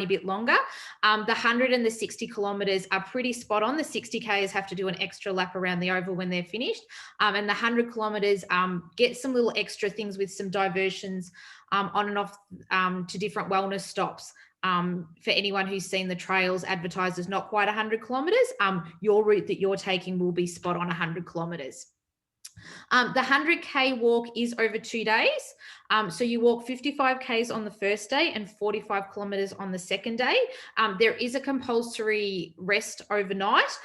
bit longer. The 100 and the 60 kilometers are pretty spot on. The 60Ks have to do an extra lap around the oval when they're finished. And the 100 kilometers get some little extra things with some diversions on and off to different wellness stops. For anyone who's seen the trails advertised as not quite 100 kilometers, your route that you're taking will be spot on 100 kilometers. The 100K walk is over 2 days. So you walk 55 Ks on the first day and 45 kilometers on the second day. There is a compulsory rest overnight,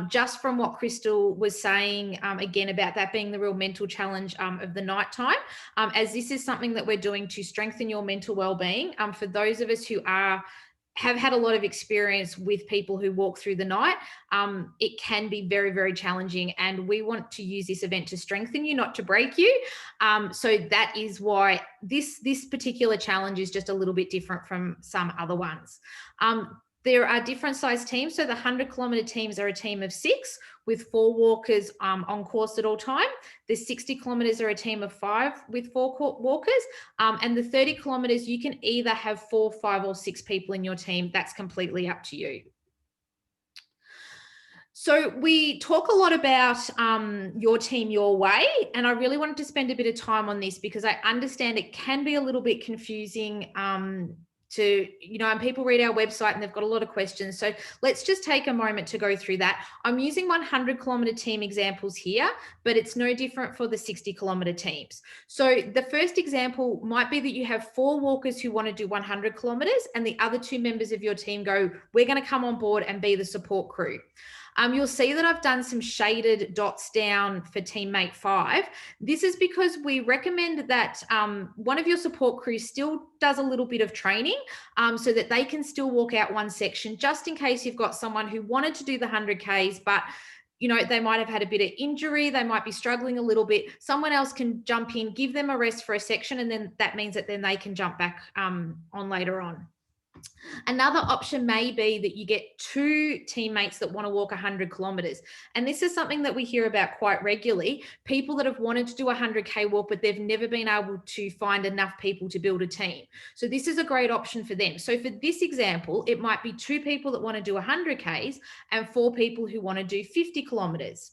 just from what Crystal was saying, again, about that being the real mental challenge of the nighttime, as this is something that we're doing to strengthen your mental well-being. For those of us who have had a lot of experience with people who walk through the night, it can be very, very challenging. And we want to use this event to strengthen you, not to break you. So that is why this particular challenge is just a little bit different from some other ones. There are different size teams. So the 100 kilometer teams are a team of 6 with 4 walkers on course at all time. The 60 kilometers are a team of 5 with 4 walkers. And the 30 kilometers, you can either have 4, 5 or 6 people in your team. That's completely up to you. So we talk a lot about your team, your way, and I really wanted to spend a bit of time on this because I understand it can be a little bit confusing and people read our website and they've got a lot of questions. So let's just take a moment to go through that. I'm using 100 kilometer team examples here, but it's no different for the 60 kilometer teams. So the first example might be that you have 4 walkers who want to do 100 kilometers and the other 2 members of your team go, we're going to come on board and be the support crew. You'll see that I've done some shaded dots down for teammate 5. This is because we recommend that one of your support crews still does a little bit of training so that they can still walk out one section, just in case you've got someone who wanted to do the 100Ks, but they might have had a bit of injury, they might be struggling a little bit. Someone else can jump in, give them a rest for a section, and then that means that then they can jump back on later on. Another option may be that you get 2 teammates that want to walk 100 kilometers. And this is something that we hear about quite regularly. People that have wanted to do a 100K walk, but they've never been able to find enough people to build a team. So this is a great option for them. So for this example, it might be 2 people that want to do 100Ks and 4 people who want to do 50 kilometers.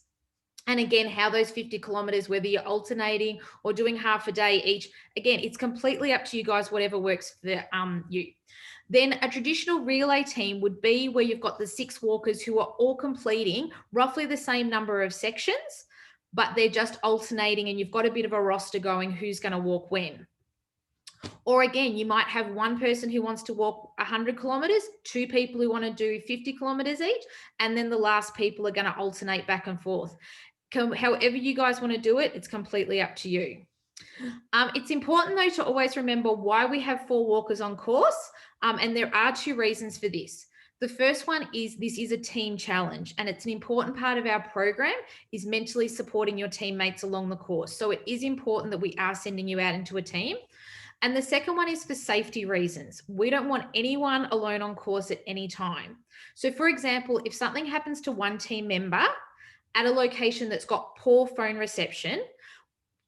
And again, how those 50 kilometers, whether you're alternating or doing half a day each, again, it's completely up to you guys, whatever works for you. Then a traditional relay team would be where you've got the 6 walkers who are all completing roughly the same number of sections, but they're just alternating and you've got a bit of a roster going who's going to walk when. Or again, you might have 1 person who wants to walk 100 kilometers, 2 people who want to do 50 kilometers each, and then the last people are going to alternate back and forth. However you guys want to do it, it's completely up to you. It's important though to always remember why we have 4 walkers on course, and there are 2 reasons for this. The first one is this is a team challenge, and it's an important part of our program is mentally supporting your teammates along the course. So it is important that we are sending you out into a team. And the second one is for safety reasons. We don't want anyone alone on course at any time. So for example, if something happens to one team member at a location that's got poor phone reception,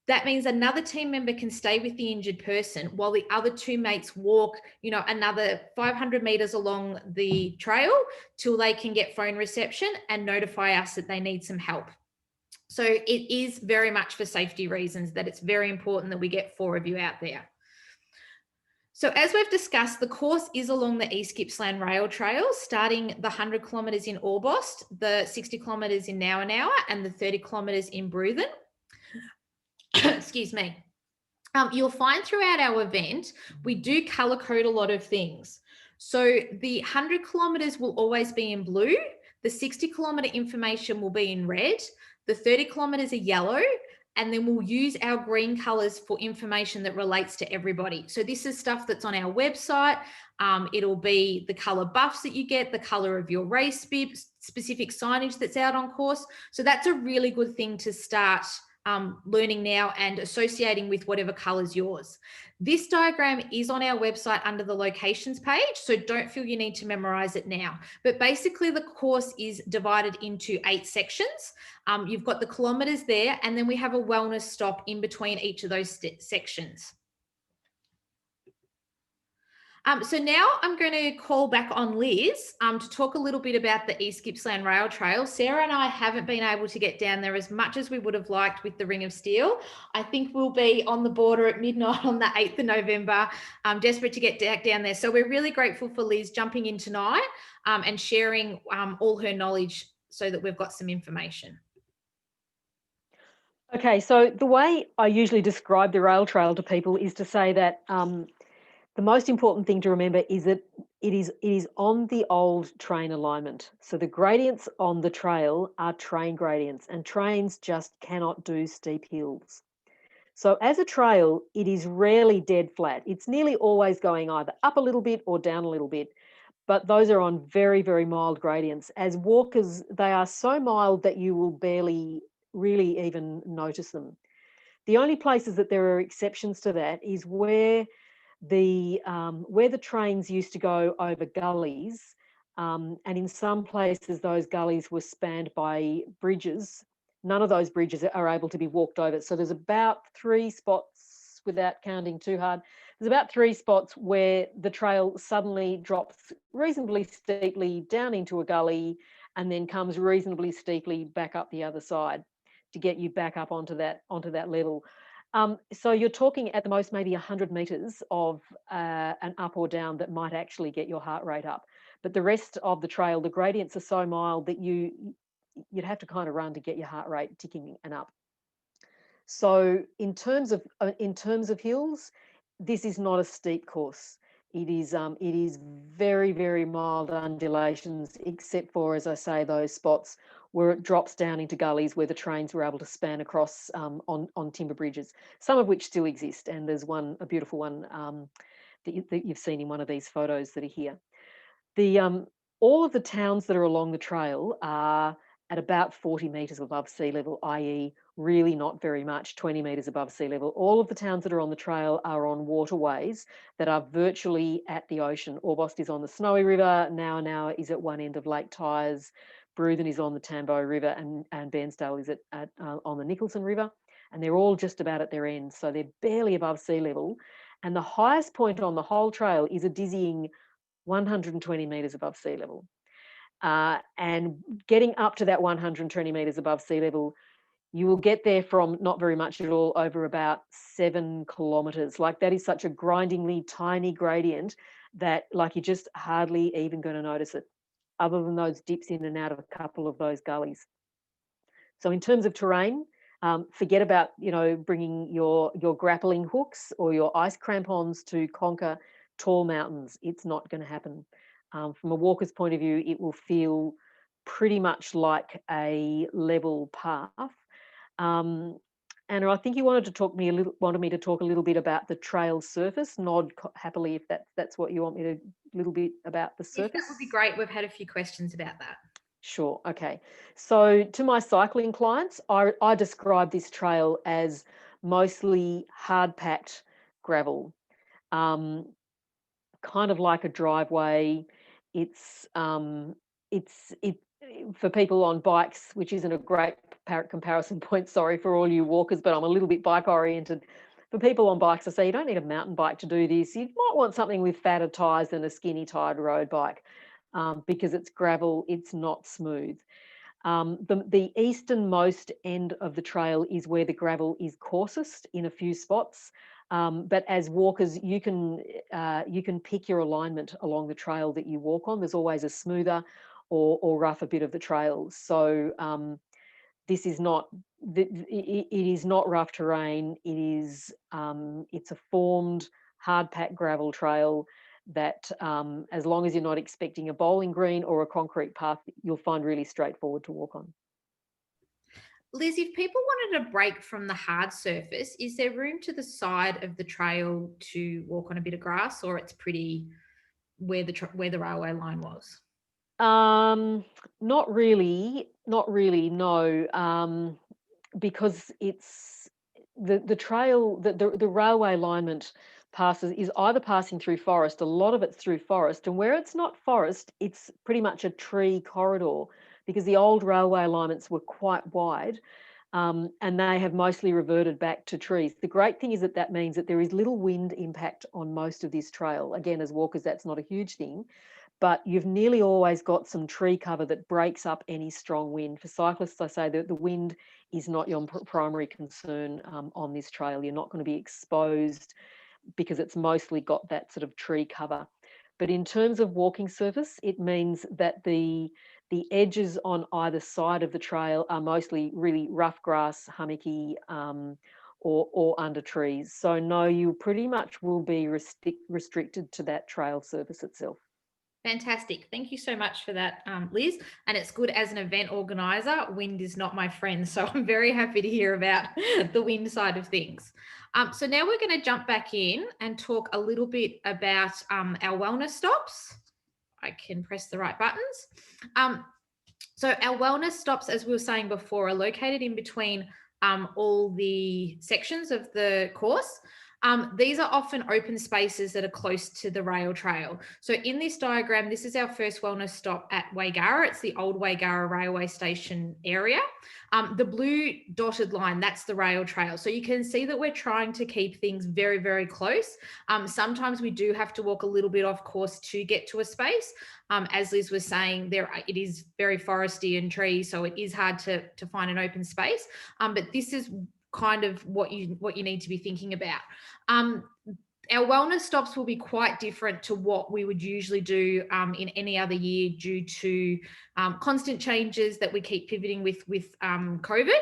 that means another team member can stay with the injured person while the other 2 mates walk, another 500 meters along the trail till they can get phone reception and notify us that they need some help. So it is very much for safety reasons that it's very important that we get 4 of you out there. So as we've discussed, the course is along the East Gippsland Rail Trail, starting the 100 kilometres in Orbost, the 60 kilometres in Nowanawa, and the 30 kilometres in Bruthen. Excuse me. You'll find throughout our event, we do colour code a lot of things. So the 100 kilometres will always be in blue. The 60 kilometre information will be in red. The 30 kilometres are yellow. And then we'll use our green colours for information that relates to everybody. So this is stuff that's on our website. It'll be the colour buffs that you get, the colour of your race bib, specific signage that's out on course. So that's a really good thing to start learning now and associating with whatever colour's yours. This diagram is on our website under the locations page, so don't feel you need to memorise it now. But basically the course is divided into 8 sections. You've got the kilometres there, and then we have a wellness stop in between each of those sections. So now I'm going to call back on Liz to talk a little bit about the East Gippsland Rail Trail. Sarah and I haven't been able to get down there as much as we would have liked with the Ring of Steel. I think we'll be on the border at midnight on the 8th of November, desperate to get down there. So we're really grateful for Liz jumping in tonight and sharing all her knowledge so that we've got some information. Okay, so the way I usually describe the rail trail to people is to say that the most important thing to remember is that it is on the old train alignment. So the gradients on the trail are train gradients, and trains just cannot do steep hills. So as a trail, it is rarely dead flat. It's nearly always going either up a little bit or down a little bit, but those are on very, very mild gradients. As walkers, they are so mild that you will barely really even notice them. The only places that there are exceptions to that is where the trains used to go over gullies, and in some places those gullies were spanned by bridges. None of those bridges are able to be walked over. So there's about 3 spots, without counting too hard, there's about 3 spots where the trail suddenly drops reasonably steeply down into a gully and then comes reasonably steeply back up the other side to get you back up onto that level. So you're talking at the most maybe 100 metres of an up or down that might actually get your heart rate up. But the rest of the trail, the gradients are so mild that you'd have to kind of run to get your heart rate ticking and up. So in terms of hills, this is not a steep course. It is very, very mild undulations, except for, as I say, those spots where it drops down into gullies where the trains were able to span across on timber bridges, some of which still exist. And there's a beautiful one that you've seen in one of these photos that are here. All of the towns that are along the trail are at about 40 metres above sea level, i.e. really not very much, 20 metres above sea level. All of the towns that are on the trail are on waterways that are virtually at the ocean. Orbost is on the Snowy River, Now is at one end of Lake Tyers, Bruthen is on the Tambo River, and Bairnsdale is on the Nicholson River, and they're all just about at their ends, so they're barely above sea level. And the highest point on the whole trail is a dizzying 120 metres above sea level. And getting up to that 120 metres above sea level, you will get there from not very much at all over about 7 kilometres. Like, that is such a grindingly tiny gradient that, like, you're just hardly even going to notice it, other than those dips in and out of a couple of those gullies. So in terms of terrain, forget about, bringing your grappling hooks or your ice crampons to conquer tall mountains. It's not going to happen. From a walker's point of view, it will feel pretty much like a level path. Anna, I think you wanted me to talk a little bit about the trail surface. Nod happily if that's what you want me to, a little bit about the surface. Yes, that would be great. We've had a few questions about that. Sure. Okay. So to my cycling clients, I describe this trail as mostly hard packed gravel, kind of like a driveway. It's for people on bikes, which isn't a great comparison point. Sorry for all you walkers, but I'm a little bit bike oriented. For people on bikes, I say you don't need a mountain bike to do this. You might want something with fatter tyres than a skinny tired road bike. Because it's gravel, it's not smooth. The easternmost end of the trail is where the gravel is coarsest in a few spots. But as walkers, you can pick your alignment along the trail that you walk on. There's always a smoother or rougher bit of the trail. So this is not. It is not rough terrain. It's a formed, hard packed gravel trail that, as long as you're not expecting a bowling green or a concrete path, you'll find really straightforward to walk on. Liz, if people wanted a break from the hard surface, is there room to the side of the trail to walk on a bit of grass, or it's pretty where the railway line was? Not really, no, because it's the trail, the railway alignment is either passing through forest. A lot of it's through forest, and where it's not forest, it's pretty much a tree corridor, because the old railway alignments were quite wide. and they have mostly reverted back to trees. The great thing is that that means that there is little wind impact on most of this trail. Again, as walkers, that's not a huge thing, but you've nearly always got some tree cover that breaks up any strong wind. For cyclists, I say that the wind is not your primary concern on this trail. You're not going to be exposed because it's mostly got that sort of tree cover. But in terms of walking surface, it means that the edges on either side of the trail are mostly really rough grass, hummocky, or under trees. So no, you pretty much will be restricted to that trail surface itself. Fantastic. Thank you so much for that, Liz. And it's good as an event organizer. Wind is not my friend. So I'm very happy to hear about the wind side of things. So now we're going to jump back in and talk a little bit about our wellness stops. I can press the right buttons. So our wellness stops, as we were saying before, are located in between all the sections of the course. These are often open spaces that are close to the rail trail. So in this diagram, this is our first wellness stop at Waigara. It's the old Waigara railway station area. The blue dotted line, that's the rail trail. So you can see that we're trying to keep things very, very close. Sometimes we do have to walk a little bit off course to get to a space. As Liz was saying, it is very foresty and trees, so it is hard to find an open space. But this is kind of what you need to be thinking about. Our wellness stops will be quite different to what we would usually do in any other year due to constant changes that we keep pivoting with COVID.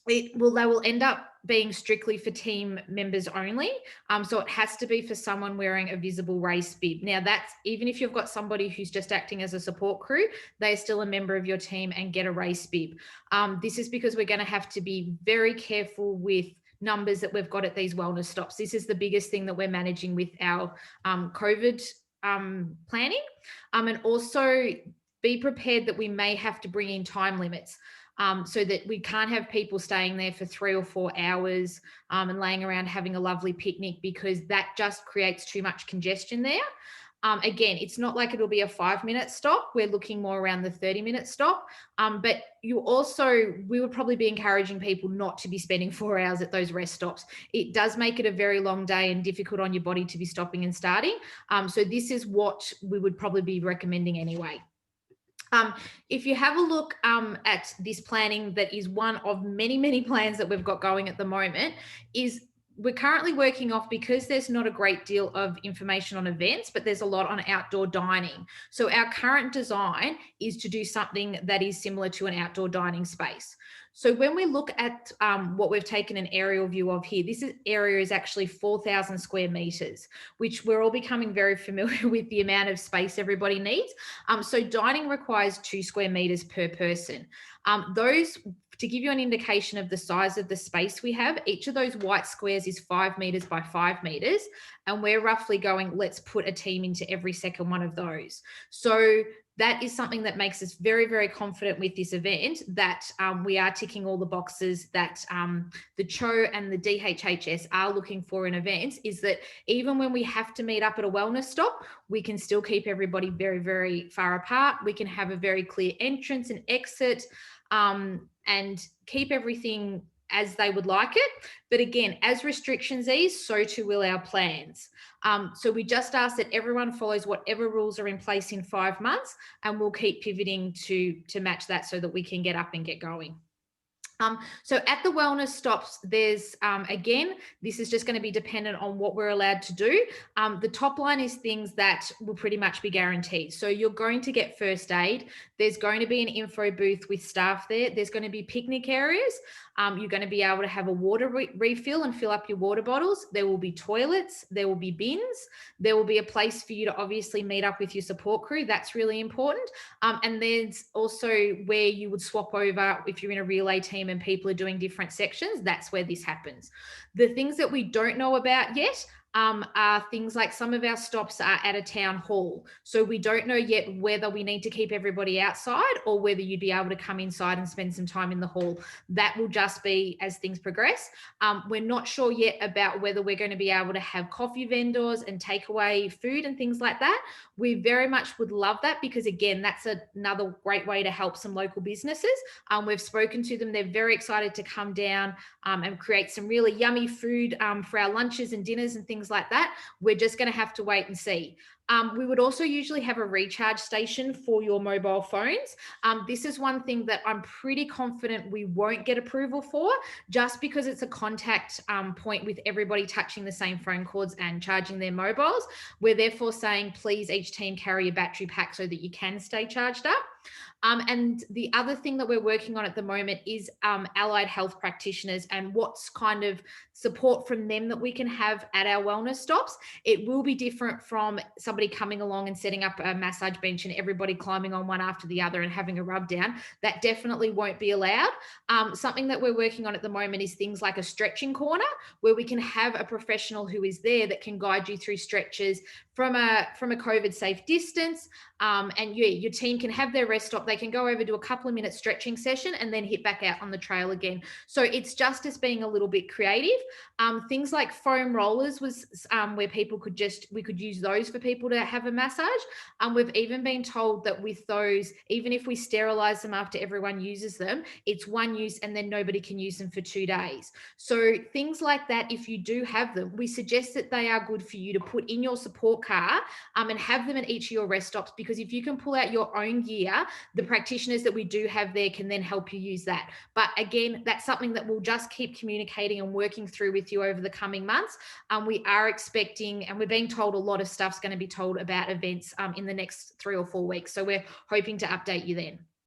They will end up being strictly for team members only. So it has to be for someone wearing a visible race bib. Now that's, even if you've got somebody who's just acting as a support crew, they're still a member of your team and get a race bib. This is because we're going to have to be very careful with numbers that we've got at these wellness stops. This is the biggest thing that we're managing with our COVID planning. And also be prepared that we may have to bring in time limits. So that we can't have people staying there for 3 or 4 hours and laying around having a lovely picnic, because that just creates too much congestion there. Again, it's not like it'll be a 5-minute stop. We're looking more around the 30-minute stop. But we would probably be encouraging people not to be spending 4 hours at those rest stops. It does make it a very long day and difficult on your body to be stopping and starting. So this is what we would probably be recommending anyway. If you have a look at this planning, that is one of many, many plans that we've got going at the moment, is we're currently working off, because there's not a great deal of information on events, but there's a lot on outdoor dining. So our current design is to do something that is similar to an outdoor dining space. So when we look at what we've taken an aerial view of here, area is actually 4,000 square meters, which we're all becoming very familiar with the amount of space everybody needs. So dining requires 2 square meters per person. To give you an indication of the size of the space we have, each of those white squares is 5 meters by 5 meters. And we're roughly going, let's put a team into every second one of those. So that is something that makes us very, very confident with this event, that we are ticking all the boxes that the CHO and the DHHS are looking for in events, is that even when we have to meet up at a wellness stop, we can still keep everybody very, very far apart. We can have a very clear entrance and exit, and keep everything as they would like it. But again, as restrictions ease, so too will our plans. So we just ask that everyone follows whatever rules are in place in 5 months, and we'll keep pivoting to match that so that we can get up and get going. So at the wellness stops, there's, again, this is just going to be dependent on what we're allowed to do. The top line is things that will pretty much be guaranteed. So you're going to get first aid. There's going to be an info booth with staff there. There's going to be picnic areas. You're going to be able to have a water refill and fill up your water bottles. There will be toilets. There will be bins. There will be a place for you to obviously meet up with your support crew. That's really important. And there's also where you would swap over if you're in a relay team and people are doing different sections. That's where this happens. The things that we don't know about yet are things like some of our stops are at a town hall. So we don't know yet whether we need to keep everybody outside or whether you'd be able to come inside and spend some time in the hall. That will just be as things progress. We're not sure yet about whether we're going to be able to have coffee vendors and takeaway food and things like that. We very much would love that because, again, that's another great way to help some local businesses. We've spoken to them. They're very excited to come down and create some really yummy food for our lunches and dinners and things like that. We're just going to have to wait and see. We would also usually have a recharge station for your mobile phones. This is one thing that I'm pretty confident we won't get approval for, just because it's a contact point with everybody touching the same phone cords and charging their mobiles. We're therefore saying, please, each team carry a battery pack so that you can stay charged up. And the other thing that we're working on at the moment is allied health practitioners and what's kind of support from them that we can have at our wellness stops. It will be different from somebody coming along and setting up a massage bench and everybody climbing on one after the other and having a rub down. That definitely won't be allowed. Something that we're working on at the moment is things like a stretching corner where we can have a professional who is there that can guide you through stretches from a COVID safe distance. And yeah, your team can have their rest stop. They can go over to a couple of minutes stretching session and then hit back out on the trail again. So it's just as being a little bit creative. Things like foam rollers was where people we could use those for people to have a massage. We've even been told that with those, even if we sterilize them after everyone uses them, it's one use and then nobody can use them for 2 days. So things like that, if you do have them, we suggest that they are good for you to put in your support car and have them at each of your rest stops, because if you can pull out your own gear, the practitioners that we do have there can then help you use that. But again, that's something that we'll just keep communicating and working through with you over the coming months. We are expecting, and we're being told a lot of stuff's going to be told about events in the next 3 or 4 weeks. So we're hoping to update you then.